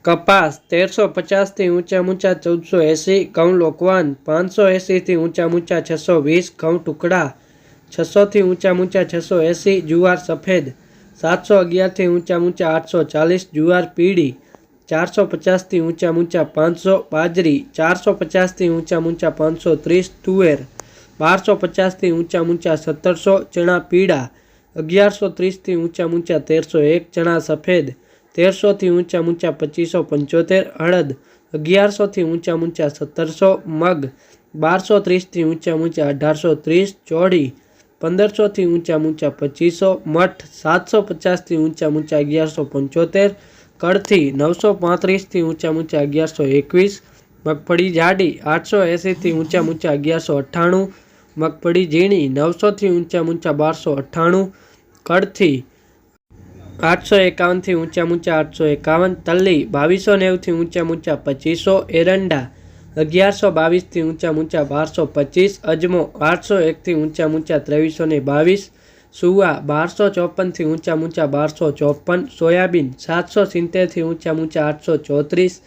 कपास 1350 थी ऊंचा मूंचा 1480, घઉં લોકવાન 580 थी ऊंचा मूंचा 620, घઉં टुकड़ा 600 थी ऊंचा मूंचा 680, जुवार सफेद 711 थी ऊंचा मूंचा 840, जुवार पीड़ी 450 थी ऊंचा मूंचा 500, बाजरी 450 थी ऊंचा मूंचा 530, तुवेर 1250 थी ऊंचा मूंचा 1700, चना पीड़ा 1130 थी ऊंचा मूंचा 1301, चना सफेद 1300 थी ऊंचा मूंचा 2575, हळद 1100 थी ऊंचा मूंचा 1700, मग 1230 थी ऊंचा मूंचा 1830, चौड़ी 1500 थी ऊंचा मूंचा 2500, मठ 750 थी ऊंचा मूंचा 1175, कड़थी 935 थी ऊंचा मूंचा 1121, मगफड़ी जाडी 880 थी ऊंचा मूंचा 1198, मगफड़ी झीणी 900 थी ऊंचा मूंचा 1298, कड़थी 851 थी ऊंचा मूंचा 851, तली 2290 थी ऊंचा मूंचा 2500, एरंडा 1122 थी ऊंचा मूंचा 1225, अजमो 801 थी ऊंचा मूंचा 2322, सुवा 1254 थी ऊंचा मूंचा 1254, सोयाबीन 770 थी ऊंचा मूंचा 834,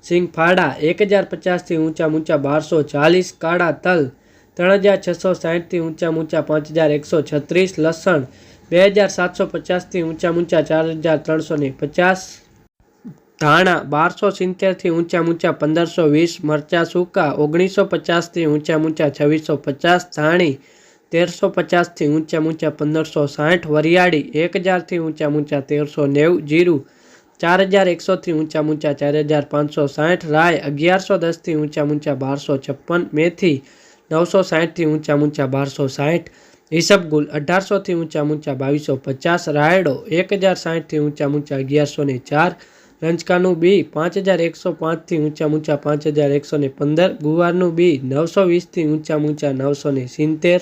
सिंगफाड़ा 1050 थी ऊंचा मूंचा 1240, काड़ा तल 3660 थी ऊंचा मूंचा 5136, लसण 2750 थी ऊंचा मूंचा 4350, धाणा 1270 थी ऊंचा मूंचा 1520, मरचा सूका 1950 थी ऊंचा मूंचा 2650, धाणी 1350 थी ऊंचा मूंचा 1560, वरियाड़ी 1000 थी ऊंचा मूंचा 1390, जीरु 4100 थी ऊंचा मूंचा 4560, राय 1110 थी ऊंचा मूंचा 1256, मेथी 960 थी ऊंचा मूंचा 1260, ईसबगुल 1800 थी ऊंचा मूंचा 2250, रायडो 1060 थी ऊंचा मूंचा 1104, रंजकानु बी 5105 थी ऊंचा मूंचा 5115, गुवारनु बी 920 थी ऊंचा मूंचा 970।